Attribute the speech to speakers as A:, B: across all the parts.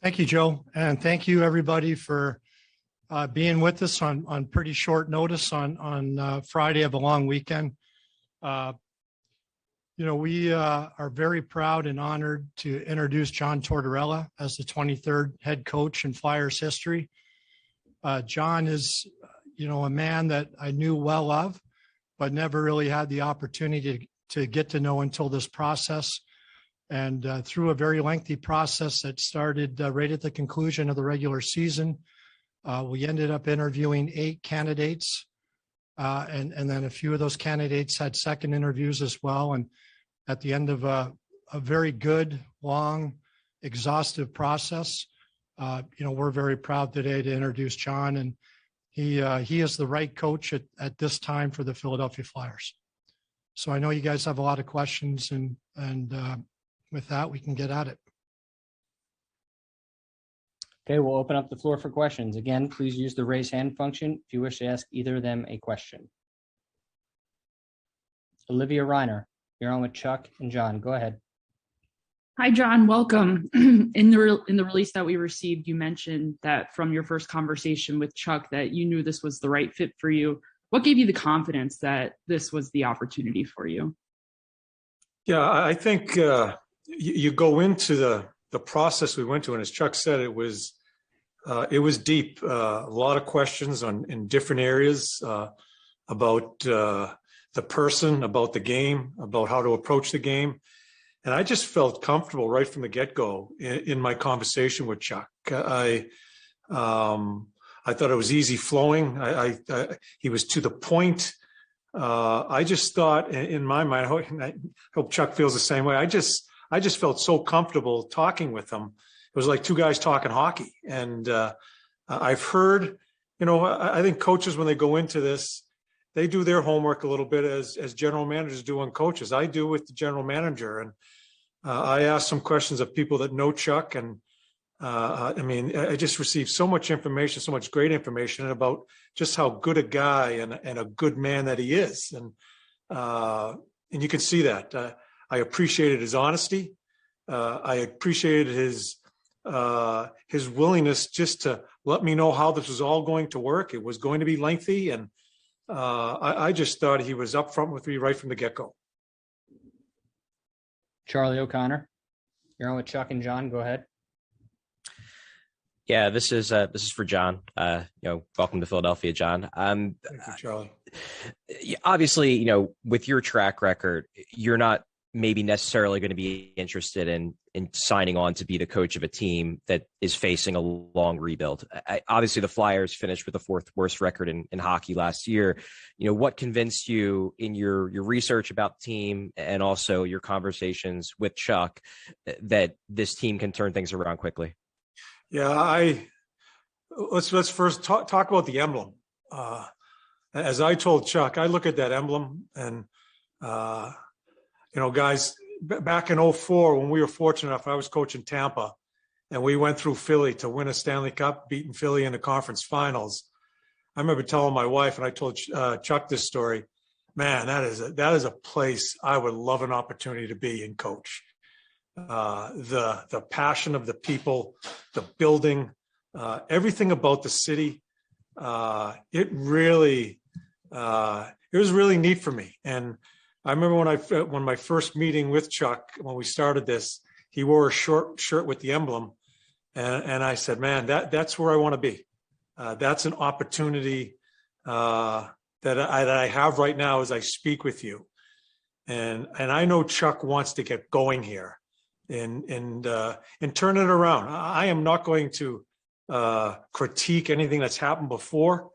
A: Thank you, Joe. And thank you, everybody, for being with us on pretty short notice on Friday of a long weekend. We are very proud and honored to introduce John Tortorella as the 23rd head coach in Flyers history. John is, a man that I knew well of, but never really had the opportunity to get to know until this process. And through a very lengthy process that started right at the conclusion of the regular season, we ended up interviewing 8 candidates. And then a few of those candidates had second interviews as well. And at the end of a very good, long, exhaustive process, we're very proud today to introduce John. And he is the right coach at this time for the Philadelphia Flyers. So I know you guys have a lot of questions, and with that, we can get at it.
B: Okay, we'll open up the floor for questions. Again, please use the raise hand function if you wish to ask either of them a question. Olivia Reiner, you're on with Chuck and John. Go ahead.
C: Hi, John. Welcome. In the release that we received, you mentioned that from your first conversation with Chuck that you knew this was the right fit for you. What gave you the confidence that this was the opportunity for you?
D: Yeah, I think you go into the process we went to, and as Chuck said, it was deep. A lot of questions in different areas about the person, about the game, about how to approach the game. And I just felt comfortable right from the get-go in my conversation with Chuck. I thought it was easy flowing. He was to the point. I just thought in my mind, I hope Chuck feels the same way. I just felt so comfortable talking with him. It was like two guys talking hockey. And I've heard, I think coaches, when they go into this, they do their homework a little bit as general managers do on coaches. I do with the general manager. And I asked some questions of people that know Chuck. And I just received so much information, so much great information about just how good a guy and a good man that he is. And you can see that. I appreciated his honesty. I appreciated his willingness just to let me know how this was all going to work. It was going to be lengthy, and I just thought he was upfront with me right from the get-go.
B: Charlie O'Connor, you're on with Chuck and John. Go ahead.
E: Yeah, this is for John. Welcome to Philadelphia, John.
D: Thank you, Charlie.
E: Obviously, with your track record, you're not maybe necessarily going to be interested in signing on to be the coach of a team that is facing a long rebuild. Obviously, the Flyers finished with the 4th worst record in hockey last year. What convinced you in your research about the team and also your conversations with Chuck that this team can turn things around quickly?
D: Yeah, let's first talk about the emblem. As I told Chuck, I look at that emblem and, guys, back in 2004, when we were fortunate enough, I was coaching Tampa, and we went through Philly to win a Stanley Cup, beating Philly in the conference finals. I remember telling my wife, and I told Chuck this story, man, that is a place I would love an opportunity to be and coach. The passion of the people, the building, everything about the city, it was really neat for me. And I remember when my first meeting with Chuck, when we started this, he wore a short shirt with the emblem, and I said, man, that's where I want to be. That's an opportunity that I have right now as I speak with you, and I know Chuck wants to get going here. And turn it around. I am not going to critique anything that's happened before.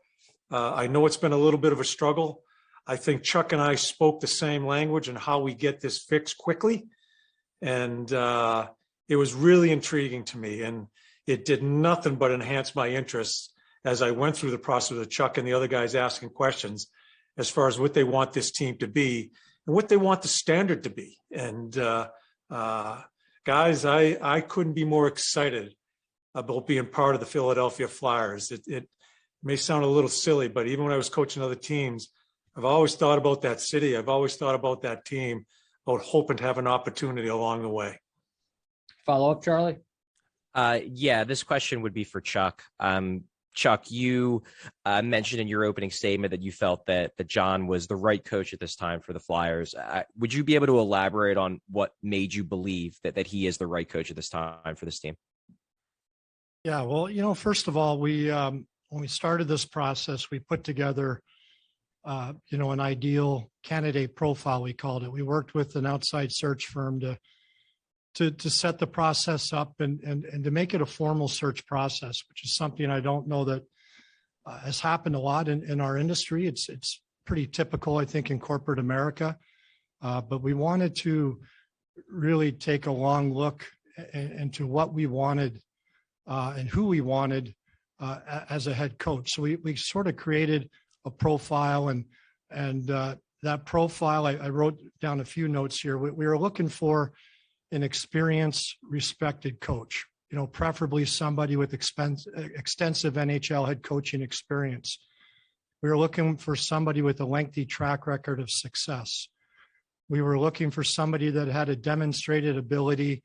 D: I know it's been a little bit of a struggle. I think Chuck and I spoke the same language and how we get this fixed quickly. And it was really intriguing to me. And it did nothing but enhance my interest as I went through the process with Chuck and the other guys asking questions as far as what they want this team to be and what they want the standard to be. And guys, I couldn't be more excited about being part of the Philadelphia Flyers. It may sound a little silly, but even when I was coaching other teams, I've always thought about that city. I've always thought about that team, about hoping to have an opportunity along the way.
B: Follow up, Charlie?
E: Yeah, this question would be for Chuck. Chuck, you mentioned in your opening statement that you felt that John was the right coach at this time for the Flyers. Would you be able to elaborate on what made you believe that he is the right coach at this time for this team?
A: Yeah, well, first of all, when we started this process, we put together, an ideal candidate profile, we called it. We worked with an outside search firm to set the process up and to make it a formal search process, which is something I don't know that has happened a lot in our industry. It's pretty typical, I think, in corporate America. But we wanted to really take a long look into what we wanted and who we wanted as a head coach. So we sort of created a profile, and that profile, I wrote down a few notes here. We were looking for an experienced, respected coach, preferably somebody with extensive NHL head coaching experience. We were looking for somebody with a lengthy track record of success. We were looking for somebody that had a demonstrated ability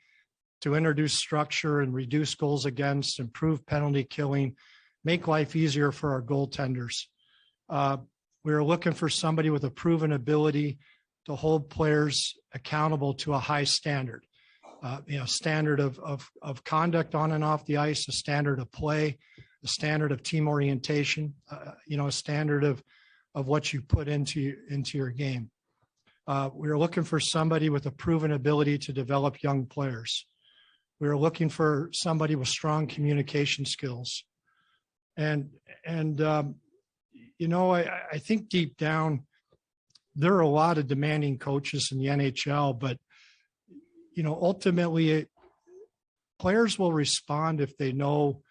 A: to introduce structure and reduce goals against, improve penalty killing, make life easier for our goaltenders. We were looking for somebody with a proven ability to hold players accountable to a high standard. Standard of conduct on and off the ice, a standard of play, a standard of team orientation, a standard of what you put into your game. We were looking for somebody with a proven ability to develop young players. We were looking for somebody with strong communication skills. And I think deep down, there are a lot of demanding coaches in the NHL, but ultimately, players will respond if they know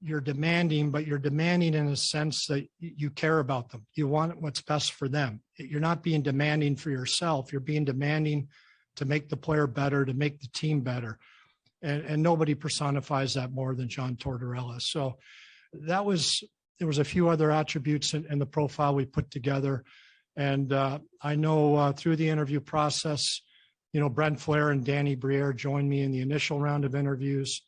A: you're demanding, but you're demanding in a sense that you care about them. You want what's best for them. You're not being demanding for yourself. You're being demanding to make the player better, to make the team better. And nobody personifies that more than John Tortorella. So there was a few other attributes in the profile we put together. And I know through the interview process, Brent Flair and Danny Briere joined me in the initial round of interviews.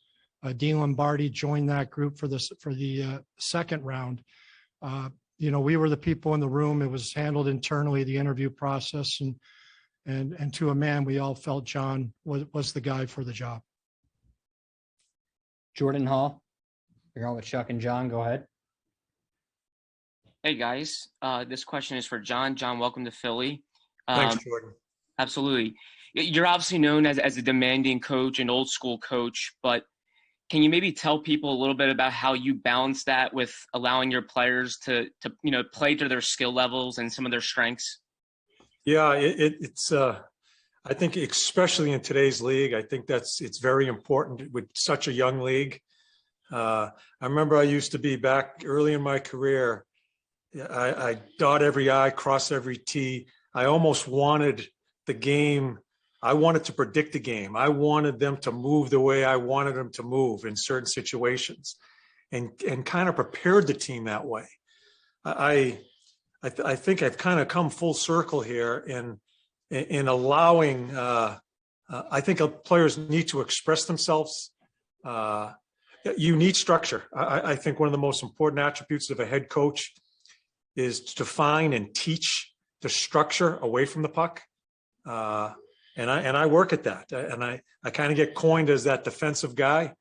A: Dean Lombardi joined that group for the second round. We were the people in the room. It was handled internally, the interview process, and to a man, we all felt John was the guy for the job.
B: Jordan Hall, you're on with Chuck and John. Go ahead.
F: Hey guys, this question is for John. John, welcome to Philly.
D: Thanks, Jordan.
F: Absolutely. You're obviously known as a demanding coach, an old school coach, but can you maybe tell people a little bit about how you balance that with allowing your players to play to their skill levels and some of their strengths? Yeah,
D: it's I think especially in today's league, I think it's very important with such a young league. I remember I used to be back early in my career. I dot every I, cross every T. I almost wanted the game. I wanted to predict the game. I wanted them to move the way I wanted them to move in certain situations, and kind of prepared the team that way. I think I've kind of come full circle here in allowing. I think players need to express themselves. You need structure. I think one of the most important attributes of a head coach is to define and teach the structure away from the puck. And I work at that. And I kind of get coined as that defensive guy.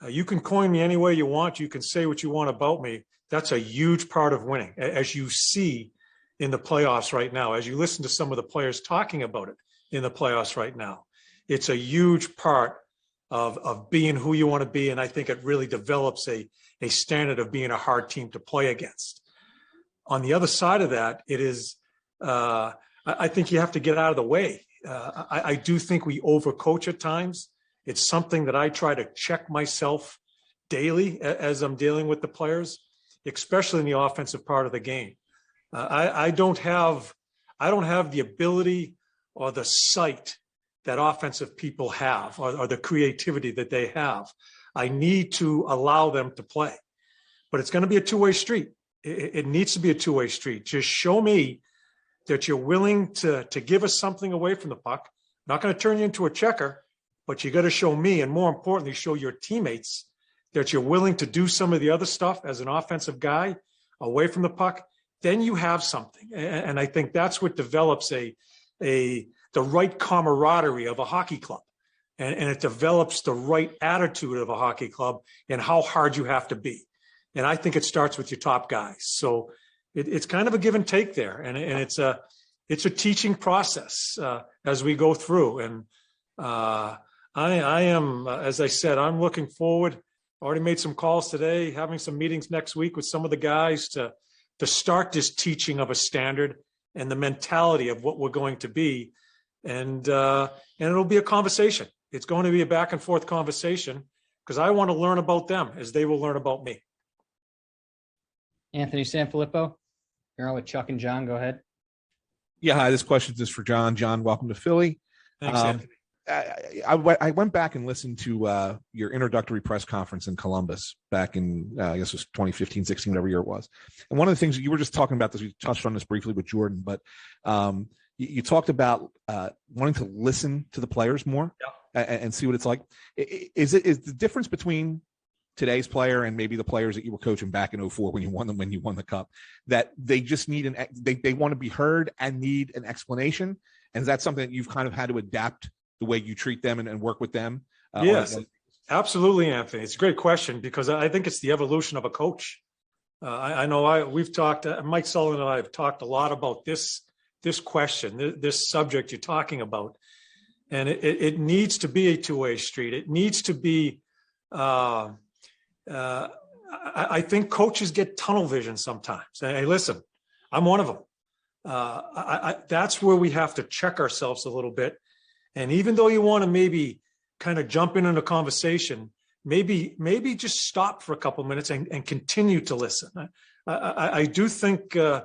D: You can coin me any way you want. You can say what you want about me. That's a huge part of winning, as you see in the playoffs right now, as you listen to some of the players talking about it in the playoffs right now. It's a huge part of being who you want to be. And I think it really develops a standard of being a hard team to play against. On the other side of that, it is, I think you have to get out of the way. I do think we overcoach at times. It's something that I try to check myself daily as I'm dealing with the players, especially in the offensive part of the game. I don't have the ability or the sight that offensive people have, or the creativity that they have. I need to allow them to play, but it's going to be a two-way street. It needs to be a two-way street. Just show me that you're willing to give us something away from the puck. I'm not going to turn you into a checker, but you got to show me, and more importantly, show your teammates that you're willing to do some of the other stuff as an offensive guy away from the puck. Then you have something. And I think that's what develops the right camaraderie of a hockey club. And it develops the right attitude of a hockey club and how hard you have to be. And I think it starts with your top guys. So it's kind of a give and take there. And it's a teaching process as we go through. And I am, as I said, I'm looking forward. Already made some calls today, having some meetings next week with some of the guys to start this teaching of a standard and the mentality of what we're going to be. And it'll be a conversation. It's going to be a back and forth conversation because I want to learn about them as they will learn about me.
B: Anthony Sanfilippo, you're on with Chuck and John. Go ahead.
G: Yeah, hi. This question is for John. John, welcome to Philly.
D: Thanks, Anthony.
G: I went back and listened to your introductory press conference in Columbus back in, I guess it was 2015, 16, whatever year it was. And one of the things you were just talking about this, we touched on this briefly with Jordan, but you talked about wanting to listen to the players more and see what it's like. Is the difference between today's player and maybe the players that you were coaching back in 2004 when you won the cup, that they just need they want to be heard and need an explanation? And is that something that you've kind of had to adapt the way you treat them and work with them?
D: Yes, absolutely, Anthony. It's a great question because I think it's the evolution of a coach. I know we've talked, Mike Sullivan and I have talked a lot about this question, this subject you're talking about. And it needs to be a two-way street. It needs to be, I think coaches get tunnel vision sometimes. Hey, listen, I'm one of them. That's where we have to check ourselves a little bit. And even though you want to maybe kind of jump in a conversation, maybe just stop for a couple of minutes and continue to listen. I do think the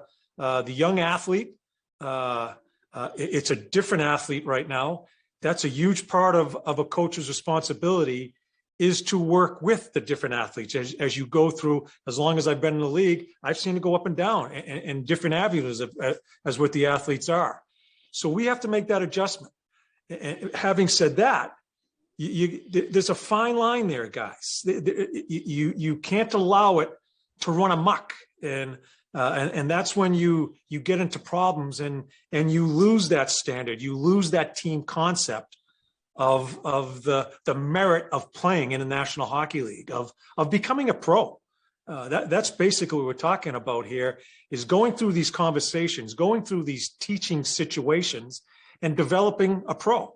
D: young athlete, it's a different athlete right now. That's a huge part of a coach's responsibility, is to work with the different athletes as you go through. As long as I've been in the league, I've seen it go up and down and different avenues as what the athletes are. So we have to make that adjustment. And having said that, there's a fine line there, guys. You can't allow it to run amok, and that's when you get into problems and you lose that standard, you lose that team concept of the merit of playing in the National Hockey League, of becoming a pro. That's basically what we're talking about here, is going through these conversations, going through these teaching situations, and developing a pro.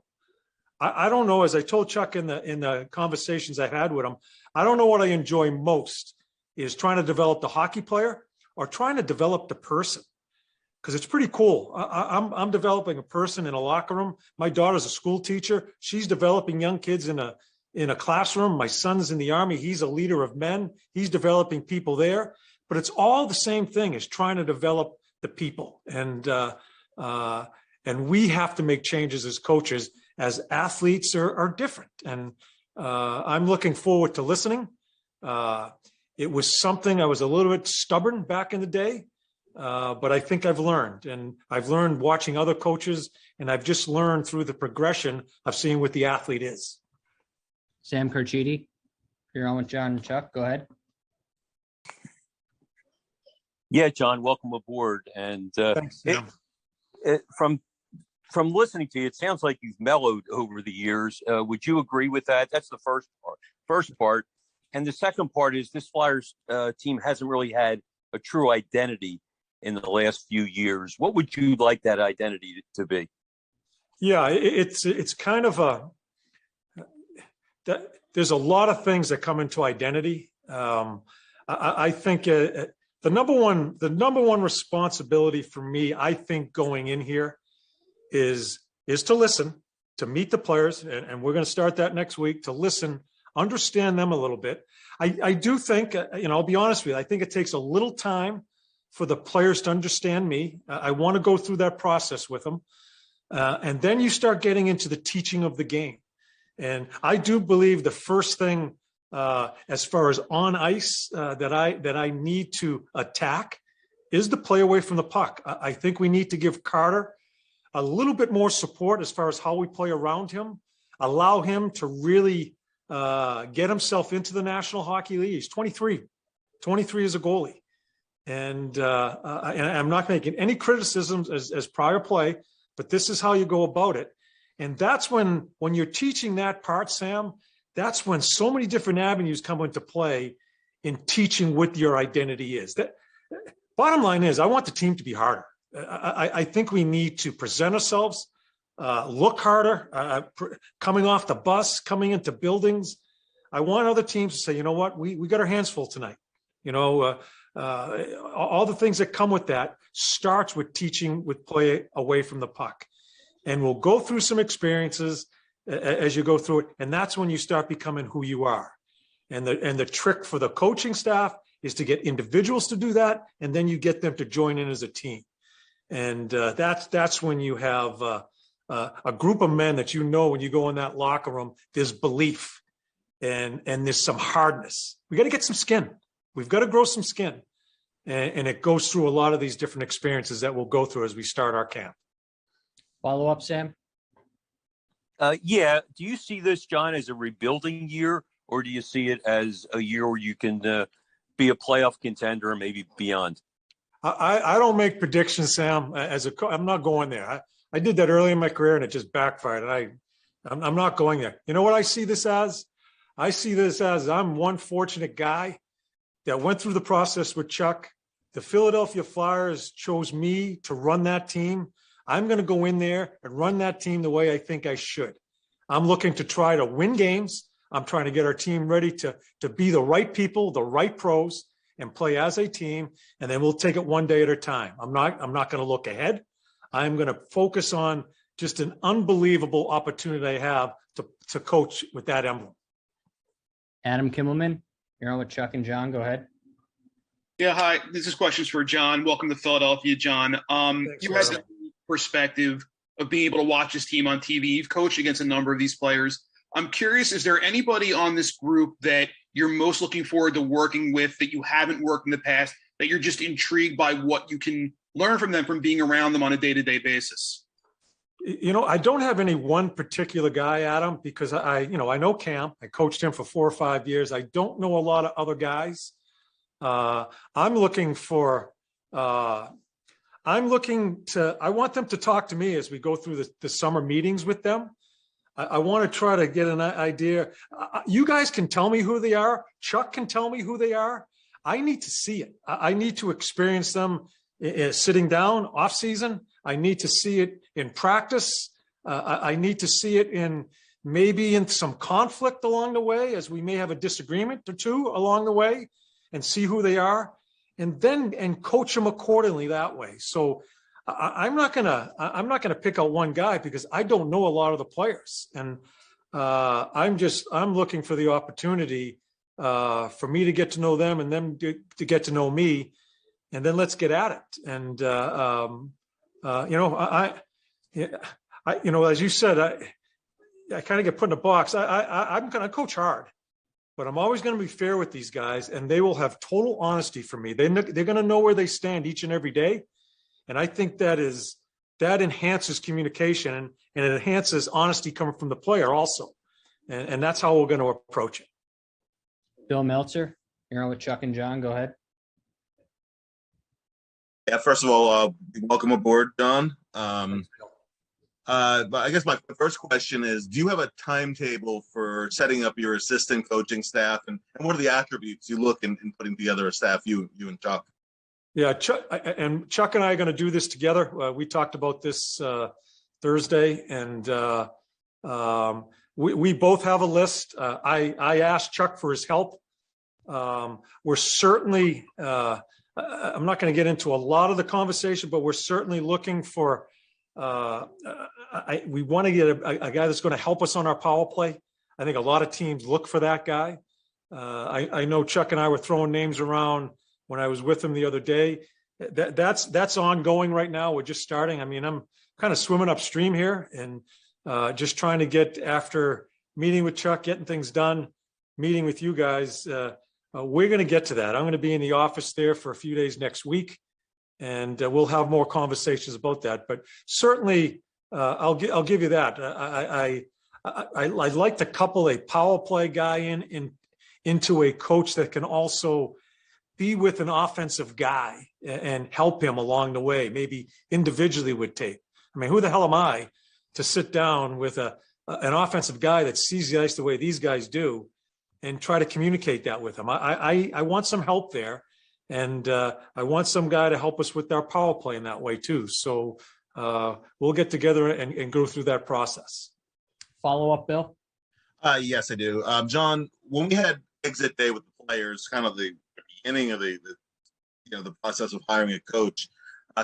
D: I don't know, as I told Chuck in the conversations I had with him, I don't know what I enjoy most is trying to develop the hockey player or trying to develop the person, because it's pretty cool. I'm developing a person in a locker room. My daughter's a school teacher. She's developing young kids in a classroom. My son's in the Army. He's a leader of men. He's developing people there. But it's all the same thing, is trying to develop the people. And we have to make changes as coaches, as athletes are different. And I'm looking forward to listening. It was something I was a little bit stubborn back in the day, but I think I've learned. And I've learned watching other coaches, and I've just learned through the progression of seeing what the athlete is.
B: Sam Carchidi, you're on with John and Chuck. Go ahead.
H: Yeah, John, welcome aboard. And
D: Thanks, Sam.
H: From listening to you, it sounds like you've mellowed over the years. Would you agree with that? That's the first part. And the second part is this Flyers team hasn't really had a true identity in the last few years. What would you like that identity to be?
D: Yeah, it's kind of there's a lot of things that come into identity. I think the number one responsibility for me, I think, going in here is to listen, to meet the players, and we're going to start that next week, to listen, understand them a little bit. I do think, I'll be honest with you, I think it takes a little time for the players to understand me. I want to go through that process with them. And then you start getting into the teaching of the game. And I do believe the first thing, as far as on ice, that I need to attack is the play away from the puck. I think we need to give Carter a little bit more support as far as how we play around him. allow him to really get himself into the National Hockey League. He's 23 as a goalie. And I'm not making any criticisms as prior play, but this is how you go about it. And that's when you're teaching that part, Sam, that's when so many different avenues come into play in teaching what your identity is. That bottom line is, I want the team to be harder. I think we need to present ourselves, look harder, coming off the bus, coming into buildings. I want other teams to say, you know what, we got our hands full tonight. You know, all the things that come with that starts with teaching with play away from the puck. And we'll go through some experiences as you go through it. And that's when you start becoming who you are. And the trick for the coaching staff is to get individuals to do that. And then you get them to join in as a team. And that's when you have a group of men that, you know, when you go in that locker room, there's belief and there's some hardness. We got to get some skin. We've got to grow some skin. And it goes through a lot of these different experiences that we'll go through as we start our camp.
B: Follow up, Sam?
H: Yeah. Do you see this, John, as a rebuilding year, or do you see it as a year where you can be a playoff contender and maybe beyond?
D: I don't make predictions, Sam. I'm not going there. I did that early in my career and it just backfired. And I'm not going there. You know what I see this as? I see this as I'm one fortunate guy that went through the process with Chuck. The Philadelphia Flyers chose me to run that team. I'm going to go in there and run that team the way I think I should. I'm looking to try to win games. I'm trying to get our team ready to be the right people, the right pros, and play as a team. And then we'll take it one day at a time. I'm not going to look ahead. I'm going to focus on just an unbelievable opportunity I have to coach with that emblem.
B: Adam Kimmelman, you're on with Chuck and John. Go ahead.
I: Yeah, hi. This is questions for John. Welcome to Philadelphia, John. You have the perspective of being able to watch this team on TV. You've coached against a number of these players. I'm curious, is there anybody on this group that you're most looking forward to working with that you haven't worked in the past, that you're just intrigued by what you can learn from them from being around them on a day-to-day basis?
D: You know, I don't have any one particular guy, Adam, because I know Cam. I coached him for 4 or 5 years. I don't know a lot of other guys. I want them to talk to me as we go through the summer meetings with them. I want to try to get an idea. You guys can tell me who they are. Chuck can tell me who they are. I need to see it. I need to experience them sitting down off season. I need to see it in practice. I need to see it maybe in some conflict along the way, as we may have a disagreement or two along the way, and see who they are, and coach them accordingly that way. So I'm not gonna pick out one guy because I don't know a lot of the players, and I'm looking for the opportunity for me to get to know them and them to get to know me, and then let's get at it. And as you said, I kind of get put in a box. I'm going to coach hard, but I'm always going to be fair with these guys, and they will have total honesty from me. They're going to know where they stand each and every day. And I think that enhances communication and it enhances honesty coming from the player also. And that's how we're going to approach it.
B: Bill Meltzer, you're on with Chuck and John. Go ahead.
J: Yeah, first of all, welcome aboard, John. But I guess my first question is, do you have a timetable for setting up your assistant coaching staff? And what are the attributes you look in putting together a staff, you and Chuck?
D: Yeah, Chuck and I are going to do this together. We talked about this Thursday, and we both have a list. I asked Chuck for his help. We're certainly, I'm not going to get into a lot of the conversation, but we're certainly looking for, we want to get a guy that's going to help us on our power play. I think a lot of teams look for that guy. I know Chuck and I were throwing names around when I was with him the other day. That's ongoing right now. We're just starting. I mean, I'm kind of swimming upstream here and just trying to get, after meeting with Chuck, getting things done, meeting with you guys. We're going to get to that. I'm going to be in the office there for a few days next week, and we'll have more conversations about that. But certainly, I'll give you that. I'd like to couple a power play guy into a coach that can also be with an offensive guy and help him along the way, maybe individually with tape. I mean, who the hell am I to sit down with an offensive guy that sees the ice the way these guys do and try to communicate that with him? I want some help there, and I want some guy to help us with our power play in that way too. So we'll get together and go through that process.
B: Follow up, Bill?
J: Yes, I do. John, when we had exit day with the players, kind of the beginning of the process of hiring a coach,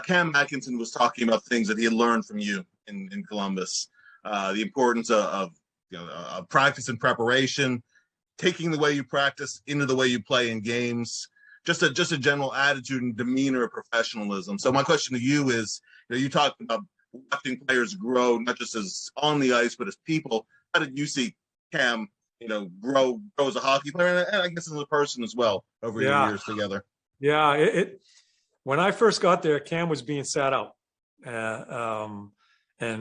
J: Cam Atkinson was talking about things that he had learned from you in Columbus, the importance of practice and preparation, taking the way you practice into the way you play in games, just a general attitude and demeanor of professionalism. So my question to you is, you talked about watching players grow, not just as on the ice, but as people. How did you see Cam, grow as a hockey player, and I guess as a person as well over your years together?
D: Yeah, when I first got there, Cam was being sat out, and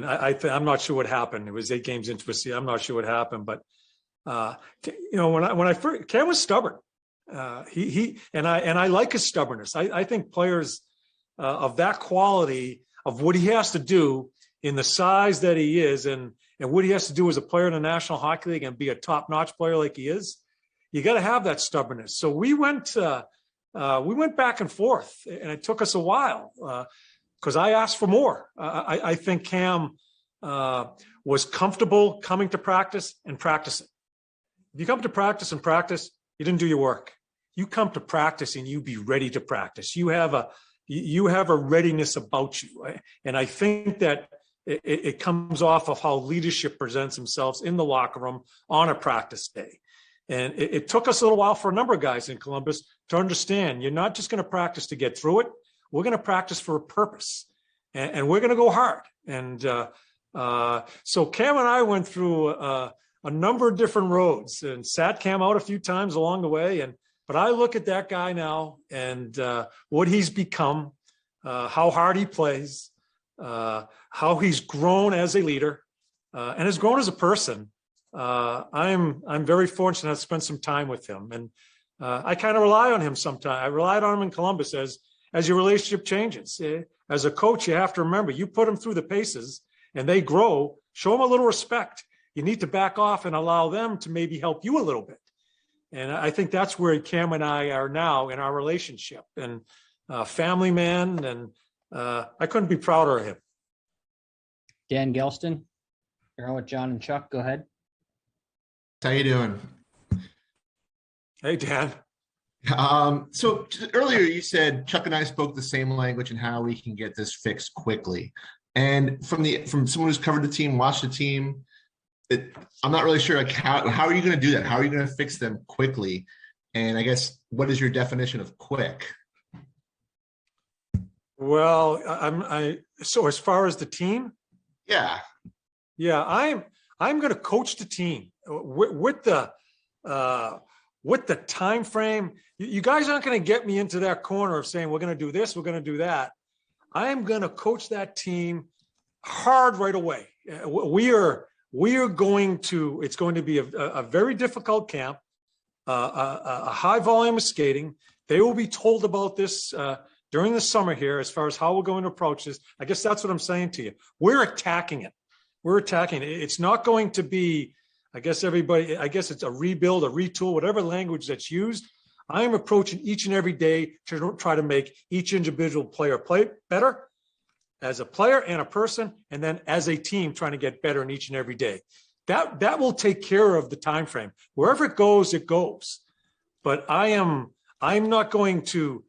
D: I'm not sure what happened. It was 8 games into a season. I'm not sure what happened, but when I first, Cam was stubborn. I like his stubbornness. I think players of that quality, of what he has to do in the size that he is, and what he has to do as a player in the National Hockey League and be a top-notch player like he is, you got to have that stubbornness. So we went back and forth, and it took us a while because I asked for more. I think Cam was comfortable coming to practice and practicing. If you come to practice and practice, you didn't do your work. You come to practice and you be ready to practice. You have a readiness about you, and I think that it comes off of how leadership presents themselves in the locker room on a practice day. And it took us a little while for a number of guys in Columbus to understand you're not just going to practice to get through it. We're going to practice for a purpose, and we're going to go hard. And so Cam and I went through a number of different roads and sat Cam out a few times along the way. But I look at that guy now and what he's become, how hard he plays, how he's grown as a leader, and has grown as a person. I'm very fortunate to spend some time with him, and I kind of rely on him sometimes. I relied on him in Columbus as your relationship changes. As a coach, you have to remember you put them through the paces, and they grow. Show them a little respect. You need to back off and allow them to maybe help you a little bit. And I think that's where Cam and I are now in our relationship, and family man, and I couldn't be prouder of him.
B: Dan Gelston, you're on with John and Chuck. Go ahead.
K: How you doing?
D: Hey, Dan.
K: So earlier you said Chuck and I spoke the same language and how we can get this fixed quickly. And from someone who's covered the team, watched the team, I'm not really sure like how are you going to do that? How are you going to fix them quickly? And I guess what is your definition of quick?
D: Well, so as far as the team, I'm going to coach the team with the time frame. You guys aren't going to get me into that corner of saying we're going to do this, we're going to do that. I am going to coach that team hard right away. We are going to. It's going to be a very difficult camp, a high volume of skating. They will be told about this during the summer here as far as how we're going to approach this. I guess that's what I'm saying to you. We're attacking it. It's not going to be, I guess it's a rebuild, a retool, whatever language that's used. I am approaching each and every day to try to make each individual player play better as a player and a person, and then as a team trying to get better in each and every day. That will take care of the time frame. Wherever it goes, it goes. But I'm not going to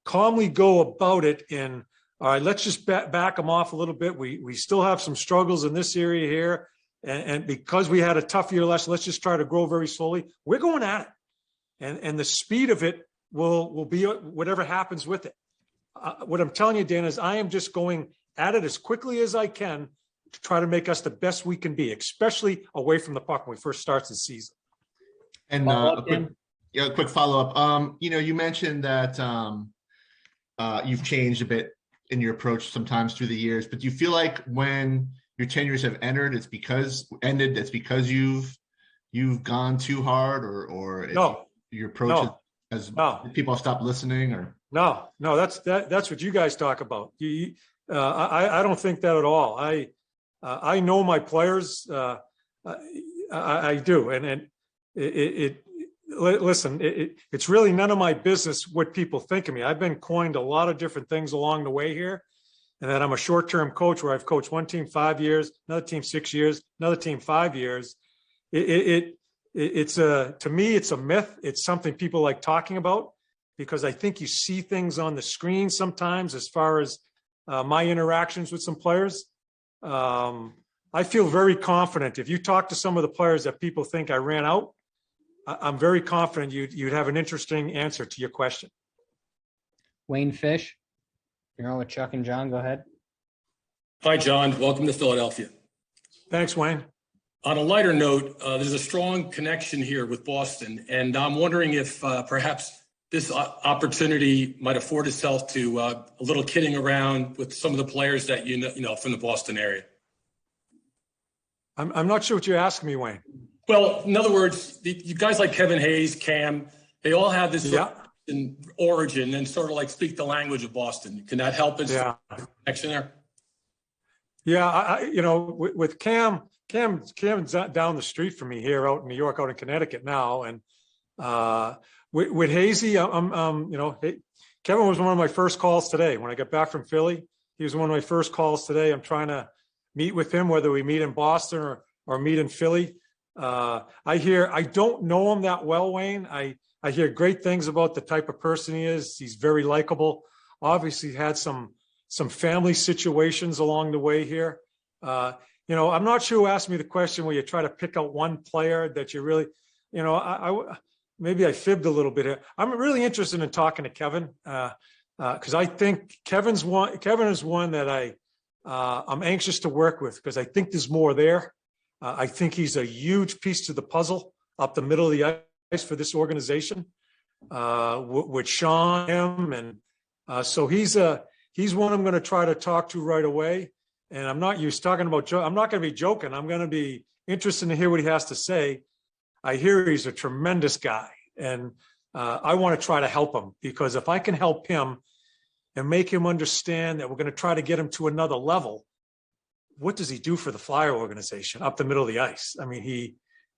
D: calmly go about it in, all right, let's just back them off a little bit. We still have some struggles in this area here. And because we had a tough year last, let's just try to grow very slowly. We're going at it. And the speed of it will be whatever happens with it. What I'm telling you, Dan, is I am just going at it as quickly as I can to try to make us the best we can be, especially away from the puck when we first start the season.
K: And a quick follow-up. You mentioned that you've changed a bit in your approach sometimes through the years, but do you feel like when your tenures have ended, it's because you've gone too hard, or
D: No.
K: your approach has people stop listening, or
D: No, that's what you guys talk about. I don't think that at all. I know my players. I do, and listen. It's really none of my business what people think of me. I've been coined a lot of different things along the way here, and that I'm a short-term coach where I've coached one team 5 years, another team 6 years, another team 5 years. It's to me, it's a myth. It's something people like talking about because I think you see things on the screen sometimes as far as my interactions with some players. I feel very confident. If you talk to some of the players that people think I ran out, I'm very confident you'd have an interesting answer to your question.
B: Wayne Fish, you're on with Chuck and John. Go ahead.
L: Hi, John. Welcome to Philadelphia.
D: Thanks, Wayne.
L: On a lighter note, there's a strong connection here with Boston, and I'm wondering if perhaps this opportunity might afford itself to a little kidding around with some of the players that you know from the Boston area.
D: I'm not sure what you're asking me, Wayne.
L: Well, in other words, you guys like Kevin Hayes, Cam, they all have this in origin and sort of like speak the language of Boston. Can that help us? Connection there?
D: Yeah, with Cam's down the street from me here out in New York, out in Connecticut now, and with Hazy, Kevin was one of my first calls today when I got back from Philly. He was one of my first calls today. I'm trying to meet with him, whether we meet in Boston or meet in Philly. I don't know him that well, Wayne. I hear great things about the type of person he is. He's very likable. Obviously had some family situations along the way here. I'm not sure who asked me the question where you try to pick out one player that you really, maybe I fibbed a little bit here. I'm really interested in talking to Kevin because I think Kevin is one that I'm anxious to work with because I think there's more there. I think he's a huge piece to the puzzle up the middle of the ice for this organization with Sean, him, and so he's one I'm going to try to talk to right away. And I'm not used talking about. I'm not going to be joking. I'm going to be interested to hear what he has to say. I hear he's a tremendous guy, and I want to try to help him because if I can help him and make him understand that we're going to try to get him to another level, what does he do for the Flyer organization up the middle of the ice? I mean,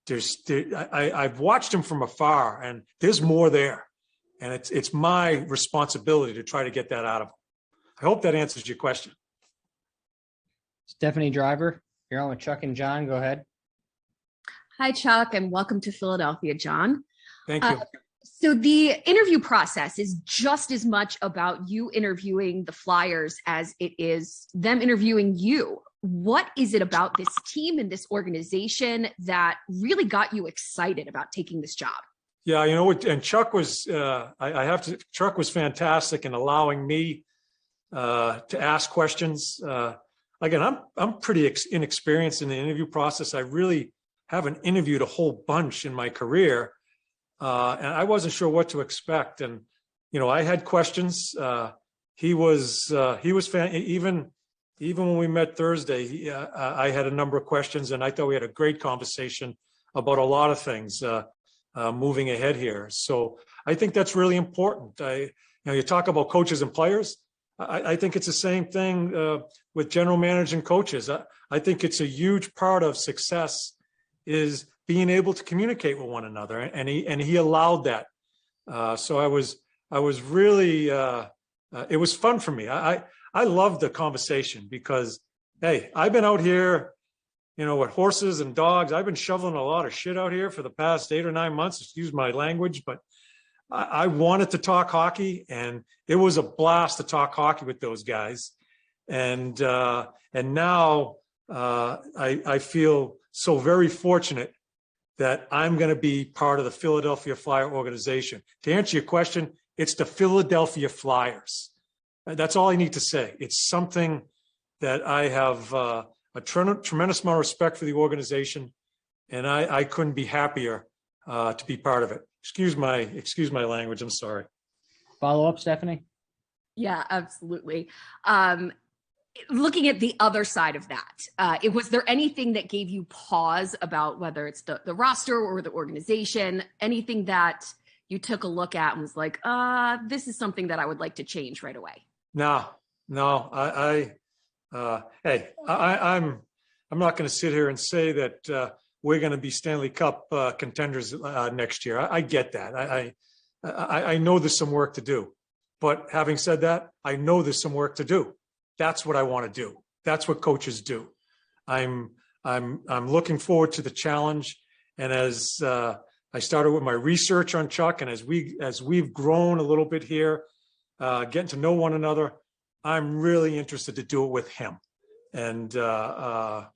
D: I've watched him from afar, and there's more there, and it's my responsibility to try to get that out of him. I hope that answers your question.
B: Stephanie Driver, you're on with Chuck and John. Go ahead.
M: Hi, Chuck, and welcome to Philadelphia, John.
D: Thank you.
M: So the interview process is just as much about you interviewing the Flyers as it is them interviewing you. What is it about this team and this organization that really got you excited about taking this job?
D: Yeah, and Chuck was, Chuck was fantastic in allowing me to ask questions. Again, I'm pretty inexperienced in the interview process. I really haven't interviewed a whole bunch in my career. And I wasn't sure what to expect. And, I had questions. He was fan. Even when we met Thursday, I had a number of questions, and I thought we had a great conversation about a lot of things moving ahead here. So I think that's really important. You talk about coaches and players. I think it's the same thing with general managers and coaches. I think it's a huge part of success is being able to communicate with one another, and he allowed that. So I was really it was fun for me. I loved the conversation because, hey, I've been out here, with horses and dogs. I've been shoveling a lot of shit out here for the past 8 or 9 months. Excuse my language, but I wanted to talk hockey, and it was a blast to talk hockey with those guys. And now I feel so very fortunate that I'm going to be part of the Philadelphia Flyer organization. To answer your question, it's the Philadelphia Flyers. That's all I need to say. It's something that I have a tremendous amount of respect for the organization, and I couldn't be happier to be part of it. Excuse my language. I'm sorry.
B: Follow up, Stephanie?
M: Yeah, absolutely. looking at the other side of that, was there anything that gave you pause about whether it's the roster or the organization, anything that you took a look at and was like, this is something that I would like to change right away?
D: No. Hey, I'm not going to sit here and say that we're going to be Stanley Cup contenders next year. I get that. I know there's some work to do, but having said that, I know there's some work to do. That's what I want to do. That's what coaches do. I'm looking forward to the challenge. And as I started with my research on Chuck, and as we've grown a little bit here, getting to know one another, I'm really interested to do it with him. And so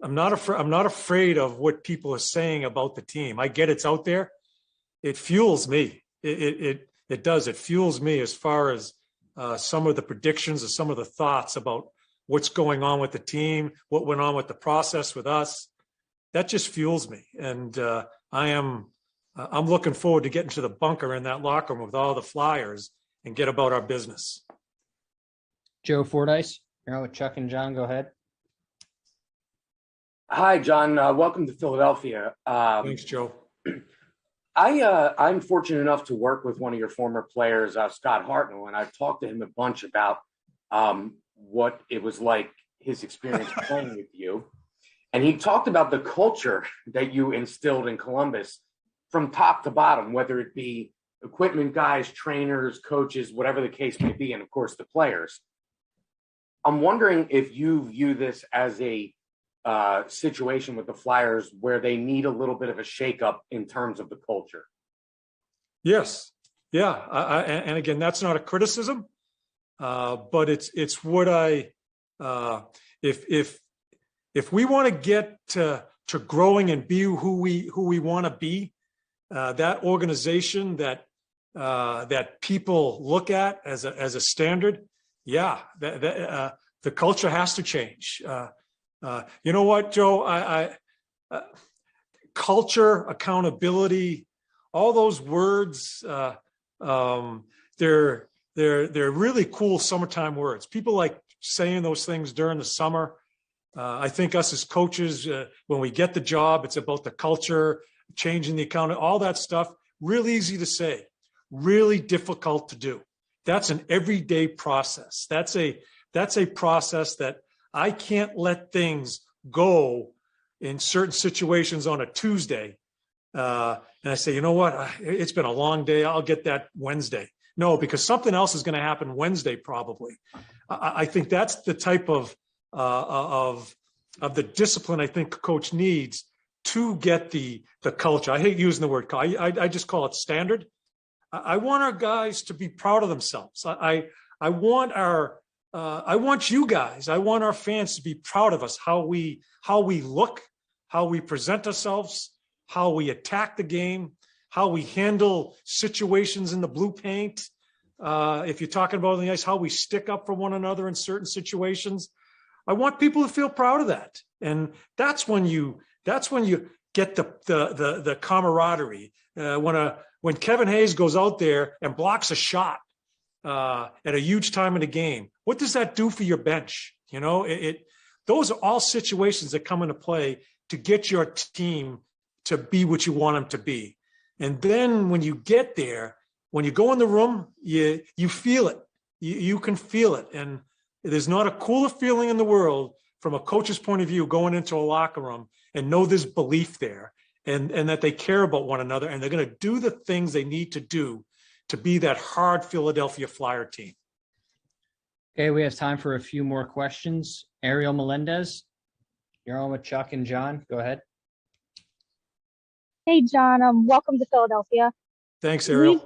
D: I'm not afraid of what people are saying about the team. I get it's out there. It fuels me. It does. It fuels me as far as some of the predictions or some of the thoughts about what's going on with the team, what went on with the process with us. That just fuels me. And I'm looking forward to getting to the bunker in that locker room with all the Flyers and get about our business.
B: Joe Fordyce, you're on with Chuck and John. Go ahead.
N: Hi, John. Welcome to Philadelphia.
D: Thanks, Joe.
N: I'm fortunate enough to work with one of your former players, Scott Hartnell, and I've talked to him a bunch about what it was like, his experience playing with you. And he talked about the culture that you instilled in Columbus from top to bottom, whether it be equipment guys, trainers, coaches, whatever the case may be, and of course the players. I'm wondering if you view this as a situation with the Flyers where they need a little bit of a shakeup in terms of the culture.
D: Yes. Yeah. And again, that's not a criticism, but it's what if we want to get to growing and be who we want to be, that organization that people look at as a standard, the culture has to change. You know what, Joe? Culture, accountability, all those words, they're really cool summertime words. People like saying those things during the summer. I think us as coaches, when we get the job, it's about the culture, changing the account, all that stuff. Really easy to say, really difficult to do. That's an everyday process. That's a process that I can't let things go in certain situations on a Tuesday. And I say, you know what? It's been a long day. I'll get that Wednesday. No, because something else is going to happen Wednesday, probably. I think that's the type of the discipline I think a coach needs to get the culture. I hate using the word. I just call it standard. I want our guys to be proud of themselves. I want you guys, I want our fans to be proud of us, how we look, how we present ourselves, how we attack the game, how we handle situations in the blue paint. If you're talking about on the ice, how we stick up for one another in certain situations. I want people to feel proud of that. And that's when you get the camaraderie. When Kevin Hayes goes out there and blocks a shot at a huge time in the game, what does that do for your bench? You know, those are all situations that come into play to get your team to be what you want them to be. And then when you get there, when you go in the room, you feel it. You can feel it. And there's not a cooler feeling in the world from a coach's point of view going into a locker room and know there's belief there and that they care about one another and they're going to do the things they need to do to be that hard Philadelphia Flyer team.
B: Okay, we have time for a few more questions. Ariel Melendez, you're on with Chuck and John. Go ahead.
O: Hey, John. Welcome to Philadelphia.
D: Thanks, Ariel.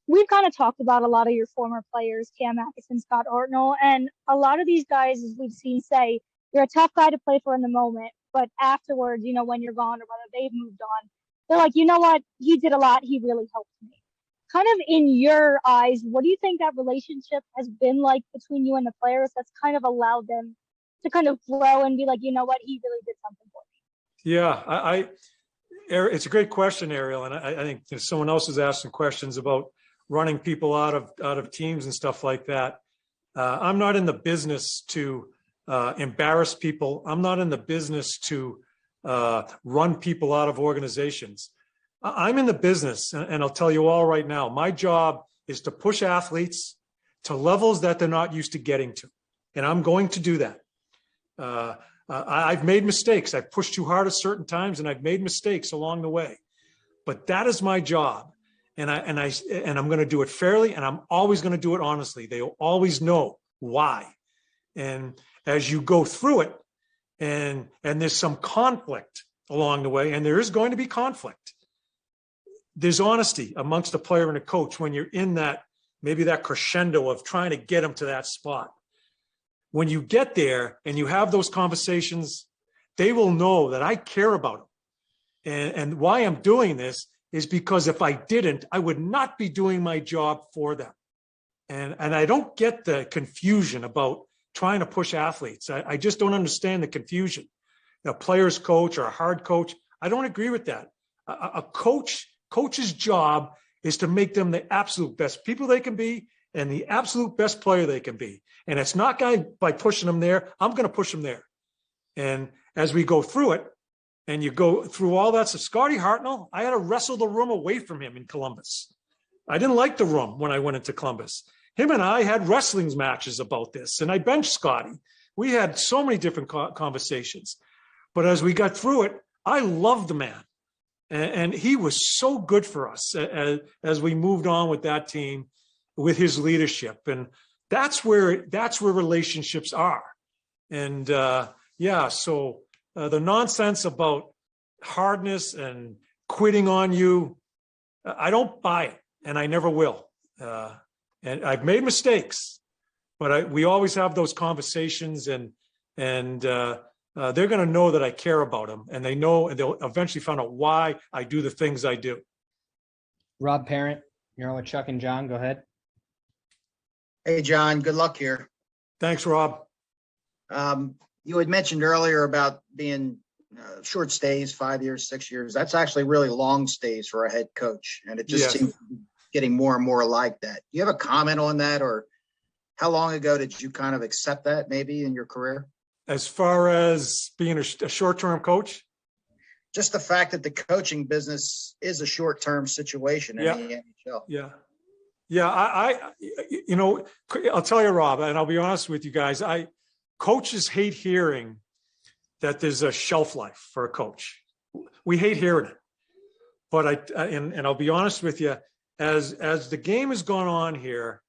O: We've kind of talked about a lot of your former players, Cam Atkinson, Scott Hartnell, and a lot of these guys, as we've seen, say, you're a tough guy to play for in the moment, but afterwards, you know, when you're gone or whether they've moved on, they're like, you know what? He did a lot. He really helped me. Kind of in your eyes, what do you think that relationship has been like between you and the players that's kind of allowed them to kind of grow and be like, you know what? He really did something for me.
D: Yeah, it's a great question, Ariel. And I think someone else is asking questions about running people out of teams and stuff like that. I'm not in the business to embarrass people. I'm not in the business to run people out of organizations. I'm in the business, and I'll tell you all right now, my job is to push athletes to levels that they're not used to getting to. And I'm going to do that. I've made mistakes. I've pushed too hard at certain times, and I've made mistakes along the way. But that is my job. And I'm going to do it fairly, and I'm always going to do it honestly. They'll always know why. And as you go through it, and there's some conflict along the way, and there is going to be conflict. There's honesty amongst a player and a coach when you're in that, maybe that crescendo of trying to get them to that spot. When you get there and you have those conversations, they will know that I care about them. And why I'm doing this is because if I didn't, I would not be doing my job for them. And I don't get the confusion about trying to push athletes. I just don't understand the confusion. A player's coach or a hard coach, I don't agree with that. A coach's job is to make them the absolute best people they can be and the absolute best player they can be. And it's not by pushing them there. I'm going to push them there. And as we go through it, and you go through all that, so Scotty Hartnell, I had to wrestle the room away from him in Columbus. I didn't like the room when I went into Columbus. Him and I had wrestling matches about this, and I benched Scotty. We had so many different conversations. But as we got through it, I loved the man. And he was so good for us as we moved on with that team, with his leadership. And that's where relationships are. And so the nonsense about hardness and quitting on you, I don't buy it, and I never will. And I've made mistakes, but we always have those conversations, and they're going to know that I care about them, and they know, and they'll eventually find out why I do the things I do.
B: Rob Parent, you're on with Chuck and John. Go ahead.
P: Hey, John, good luck here.
D: Thanks, Rob.
P: You had mentioned earlier about being short stays, 5 years, 6 years. That's actually really long stays for a head coach. And it just seems getting more and more like that. Do you have a comment on that, or how long ago did you kind of accept that maybe in your career?
D: As far as being a short-term coach?
P: Just the fact that the coaching business is a short-term situation in the NHL.
D: Yeah. I'll tell you, Rob, and I'll be honest with you guys, coaches hate hearing that there's a shelf life for a coach. We hate hearing it. But I'll be honest with you, as the game has gone on here,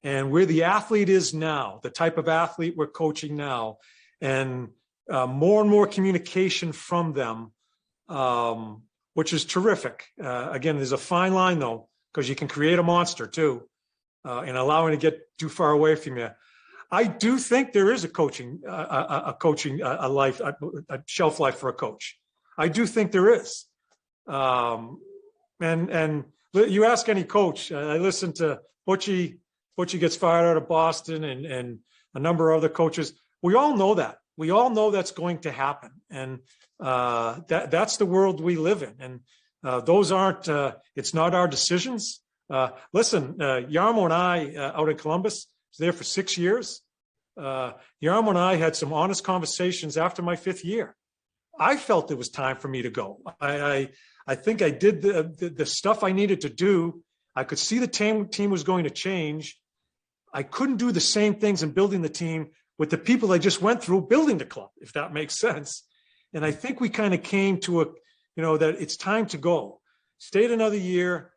D: and where the athlete is now, the type of athlete we're coaching now, and more and more communication from them, which is terrific. Again, there's a fine line, though, because you can create a monster, too, and allowing to get too far away from you. I do think there is a shelf life for a coach. I do think there is. And you ask any coach, I listen to Butchie gets fired out of Boston and a number of other coaches. We all know that. We all know that's going to happen. And that's the world we live in. And those aren't, it's not our decisions. Listen, Yarmo and I out in Columbus was there for 6 years. Yarmo and I had some honest conversations after my 5th year. I felt it was time for me to go. I think I did the stuff I needed to do. I could see the team was going to change. I couldn't do the same things in building the team with the people I just went through building the club, if that makes sense. And I think we kind of came to that it's time to go. Stayed another year,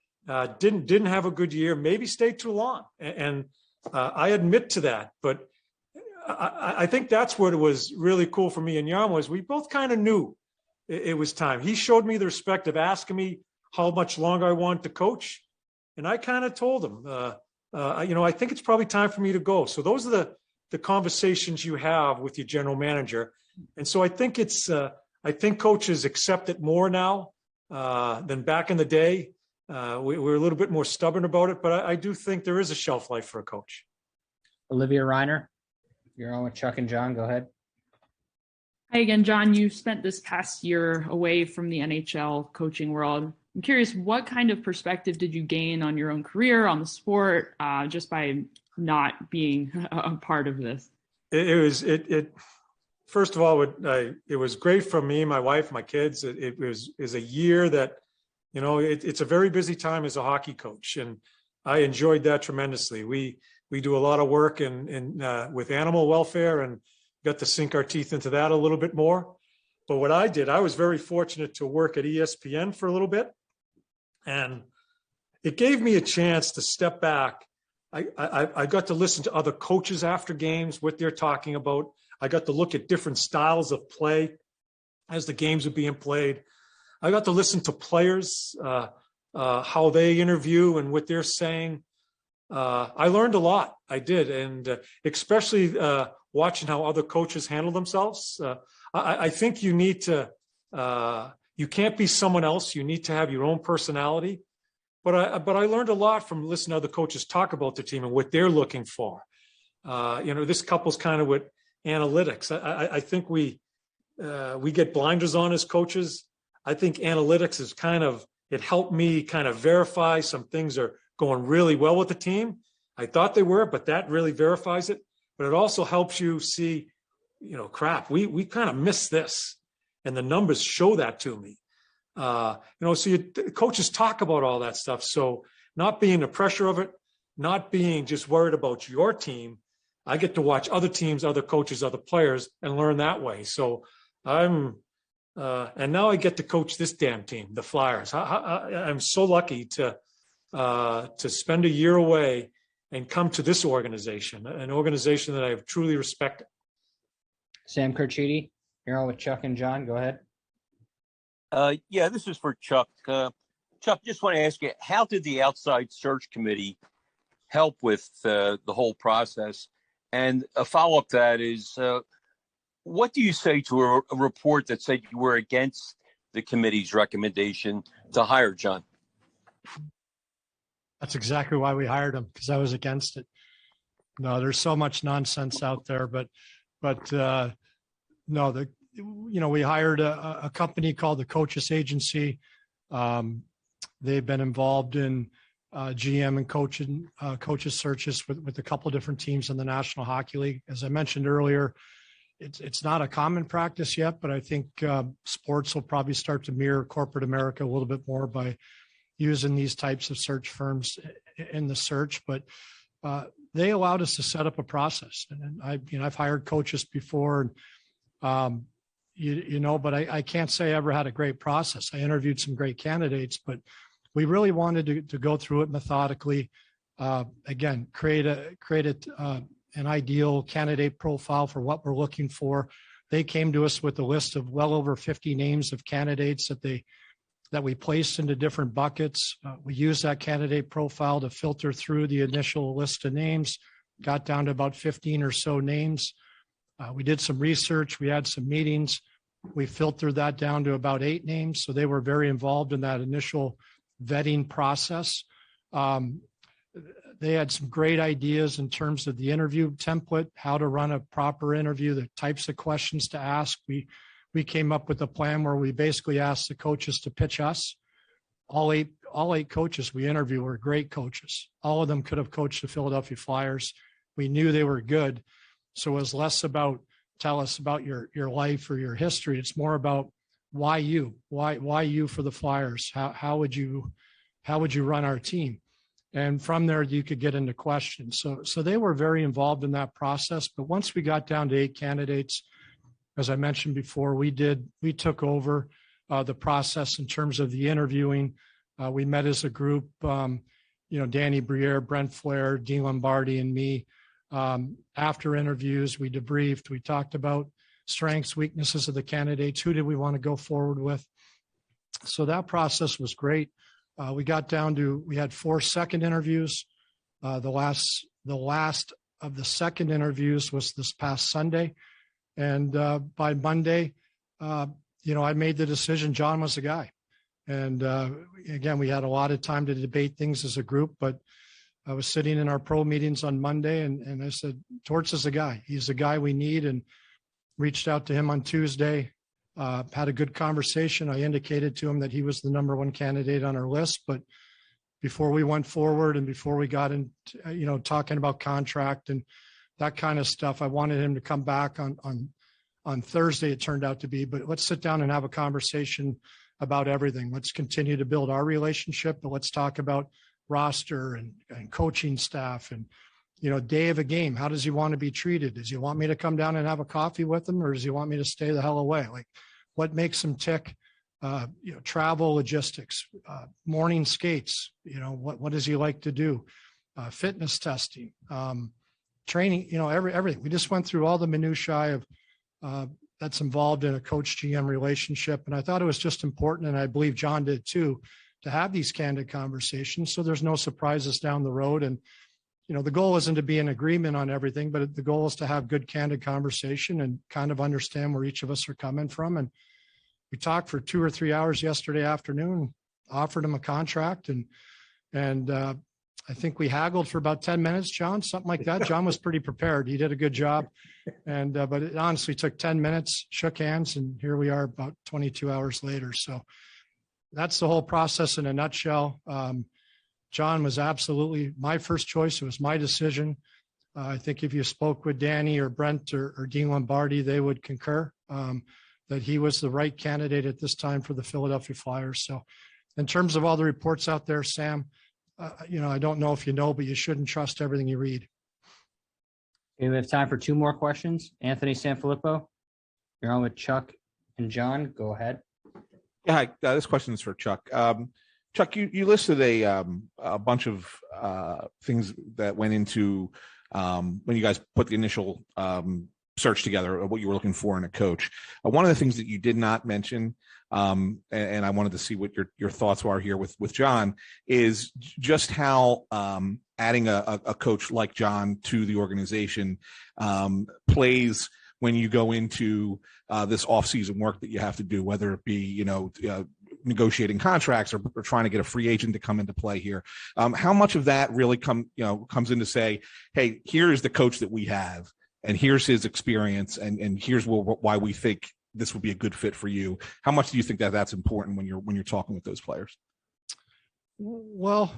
D: didn't have a good year, maybe stayed too long. And I admit to that, but I think that's what was really cool for me and Yarmo is we both kind of knew it was time. He showed me the respect of asking me how much longer I wanted to coach. And I kind of told him, I think it's probably time for me to go. So those are the conversations you have with your general manager. And so I think I think coaches accept it more now than back in the day. We're a little bit more stubborn about it, but I do think there is a shelf life for a coach.
B: Olivia Reiner, you're on with Chuck and John. Go ahead.
C: Hi again, John. You spent this past year away from the NHL coaching world. I'm curious, what kind of perspective did you gain on your own career, on the sport, just by not being a part of this?
D: First of all, it was great for me, my wife, my kids. It was a year that, it's a very busy time as a hockey coach, and I enjoyed that tremendously. We do a lot of work with animal welfare and got to sink our teeth into that a little bit more. But what I did, I was very fortunate to work at ESPN for a little bit, and it gave me a chance to step back. I got to listen to other coaches after games, what they're talking about. I got to look at different styles of play as the games are being played. I got to listen to players, how they interview and what they're saying. I learned a lot. I did. And especially watching how other coaches handle themselves. I think you need to, you can't be someone else. You need to have your own personality. But I learned a lot from listening to other coaches talk about the team and what they're looking for. This couples kind of with analytics. I think we get blinders on as coaches. I think analytics is it helped me kind of verify some things are going really well with the team. I thought they were, but that really verifies it. But it also helps you see, crap, we kind of missed this. And the numbers show that to me. Coaches talk about all that stuff. So not being the pressure of it, not being just worried about your team, I get to watch other teams, other coaches, other players, and learn that way. So and now I get to coach this damn team, the Flyers. I'm so lucky to spend a year away and come to this organization, an organization that I have truly respected.
B: Sam Curchidi, you're on with Chuck and John. Go ahead.
H: Yeah, this is for Chuck. Chuck, just want to ask you, how did the outside search committee help with the whole process? And a follow-up to that is, what do you say to a report that said you were against the committee's recommendation to hire John?
A: That's exactly why we hired him, because I was against it. No, there's so much nonsense out there, but no, we hired a company called the Coaches Agency. They've been involved in GM and coaches searches with a couple of different teams in the National Hockey League. As I mentioned earlier, it's not a common practice yet, but I think sports will probably start to mirror corporate America a little bit more by using these types of search firms in the search. But they allowed us to set up a process, and I've hired coaches before, and but I can't say I ever had a great process. I interviewed some great candidates, but we really wanted to go through it methodically. Again, create an ideal candidate profile for what we're looking for. They came to us with a list of well over 50 names of candidates that we placed into different buckets. We used that candidate profile to filter through the initial list of names, got down to about 15 or so names. We did some research. We had some meetings. We filtered that down to about 8 names. So they were very involved in that initial vetting process. They had some great ideas in terms of the interview template, how to run a proper interview, the types of questions to ask. We came up with a plan where we basically asked the coaches to pitch us. All eight coaches we interviewed were great coaches. All of them could have coached the Philadelphia Flyers. We knew they were good. So it was less about tell us about your life or your history. It's more about why you for the Flyers? How would you run our team? And from there, you could get into questions. So they were very involved in that process. But once we got down to 8 candidates, as I mentioned before, we took over the process in terms of the interviewing. We met as a group, Danny Briere, Brent Flair, Dean Lombardi, and me. After interviews, we debriefed. We talked about strengths, weaknesses of the candidates. Who did we want to go forward with? So that process was great. We got down to, we had 4 second interviews. The last of the second interviews was this past Sunday. And by Monday, I made the decision John was the guy. And again, we had a lot of time to debate things as a group, but I was sitting in our pro meetings on Monday and I said, Torts is the guy. He's the guy we need, and reached out to him on Tuesday. had a good conversation. I indicated to him that he was the number one candidate on our list, but before we went forward and before we got into, talking about contract and that kind of stuff, I wanted him to come back on Thursday, it turned out to be, but let's sit down and have a conversation about everything. Let's continue to build our relationship, but let's talk about roster and coaching staff and, day of a game. How does he want to be treated? Does he want me to come down and have a coffee with him, or does he want me to stay the hell away? Like, what makes him tick? Travel logistics, morning skates, what does he like to do? Fitness testing, training, everything. We just went through all the minutiae of that's involved in a coach GM relationship. And I thought it was just important, and I believe John did too, to have these candid conversations so there's no surprises down the road. And, the goal isn't to be in agreement on everything, but the goal is to have good candid conversation and kind of understand where each of us are coming from. And we talked for 2 or 3 hours yesterday afternoon, offered him a contract, and I think we haggled for about 10 minutes, John, something like that. John was pretty prepared. He did a good job. And, but it honestly took 10 minutes, shook hands, and here we are about 22 hours later. So that's the whole process in a nutshell. John was absolutely my first choice. It was my decision. I think if you spoke with Danny or Brent or Dean Lombardi, they would concur that he was the right candidate at this time for the Philadelphia Flyers. So in terms of all the reports out there, Sam, I don't know if you know, but you shouldn't trust everything you read.
B: Okay, we have time for 2 more questions. Anthony Sanfilippo, you're on with Chuck and John. Go ahead.
G: Yeah, hi. This question is for Chuck. Chuck, you listed a bunch of things that went into when you guys put the initial search together of what you were looking for in a coach. One of the things that you did not mention, and I wanted to see what your thoughts are here with John, is just how adding a coach like John to the organization plays when you go into this off-season work that you have to do, whether it be, negotiating contracts or trying to get a free agent to come into play here. How much of that really comes in to say, hey, here's the coach that we have, and here's his experience, and here's why we think this would be a good fit for you. How much do you think that that's important when you're talking with those players?
A: Well,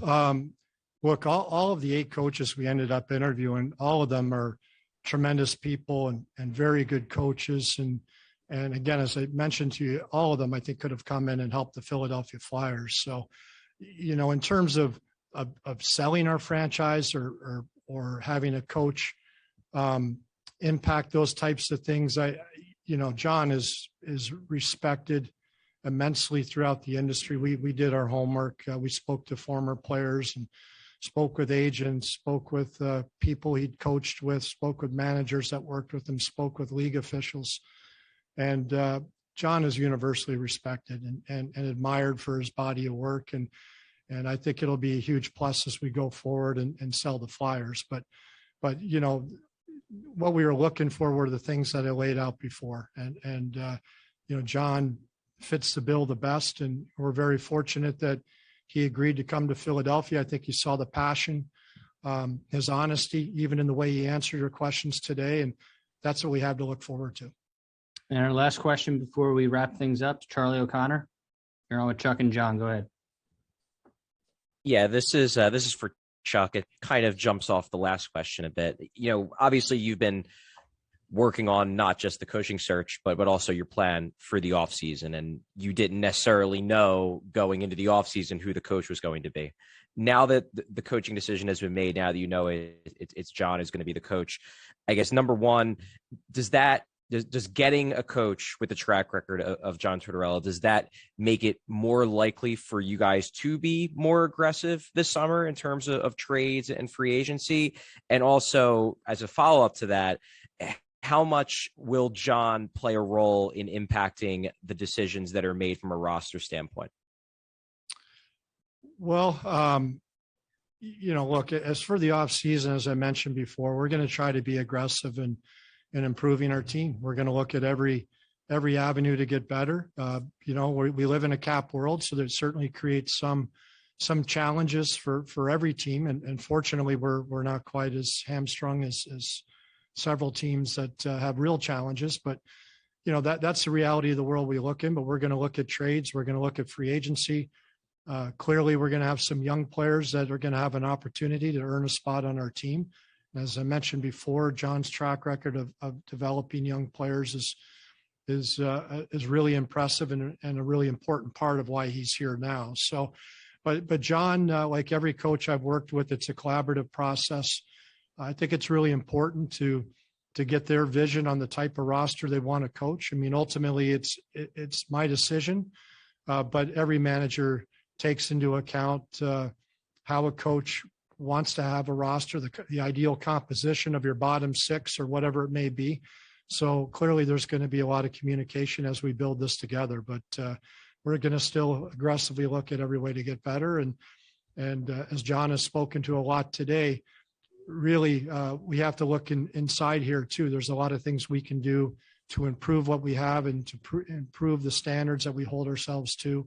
A: look, all of the 8 coaches we ended up interviewing, all of them are tremendous people and very good coaches. And again, as I mentioned to you, all of them, I think, could have come in and helped the Philadelphia Flyers. So, in terms of selling our franchise or having a coach impact those types of things, John is respected immensely throughout the industry. We did our homework. We spoke to former players and spoke with agents, spoke with people he'd coached with, spoke with managers that worked with him, spoke with league officials. And John is universally respected and admired for his body of work. And I think it'll be a huge plus as we go forward and sell the Flyers. But what we were looking for were the things that I laid out before. And John fits the bill the best. And we're very fortunate that he agreed to come to Philadelphia. I think you saw the passion, his honesty, even in the way he answered your questions today. And that's what we have to look forward to.
B: And our last question before we wrap things up, Charlie O'Connor. You're on with Chuck and John. Go ahead.
E: Yeah, this is for Chuck. It kind of jumps off the last question a bit. Obviously you've been working on not just the coaching search, but also your plan for the offseason. And you didn't necessarily know going into the offseason who the coach was going to be. Now that the coaching decision has been made, now that it's John is going to be the coach, I guess, number one, does getting a coach with the track record of John Tortorella, does that make it more likely for you guys to be more aggressive this summer in terms of trades and free agency? And also, as a follow-up to that, how much will John play a role in impacting the decisions that are made from a roster standpoint?
A: Well, look, as for the offseason, as I mentioned before, we're going to try to be aggressive in improving our team. We're going to look at every avenue to get better. We live in a cap world, so that certainly creates some challenges for every team. And fortunately, we're not quite as hamstrung as several teams that have real challenges. But, that's the reality of the world we look in, but we're going to look at trades. We're going to look at free agency. Clearly, we're going to have some young players that are going to have an opportunity to earn a spot on our team. As I mentioned before, John's track record of developing young players is really impressive and a really important part of why he's here now. So, but John, like every coach I've worked with, it's a collaborative process. I think it's really important to get their vision on the type of roster they want to coach. I mean, ultimately, it's my decision, but every manager takes into account how a coach wants to have a roster, the ideal composition of your bottom six or whatever it may be. So clearly there's going to be a lot of communication as we build this together, but we're going to still aggressively look at every way to get better. And as John has spoken to a lot today, really we have to look inside here too. There's a lot of things we can do to improve what we have and to improve the standards that we hold ourselves to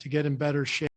A: get in better shape.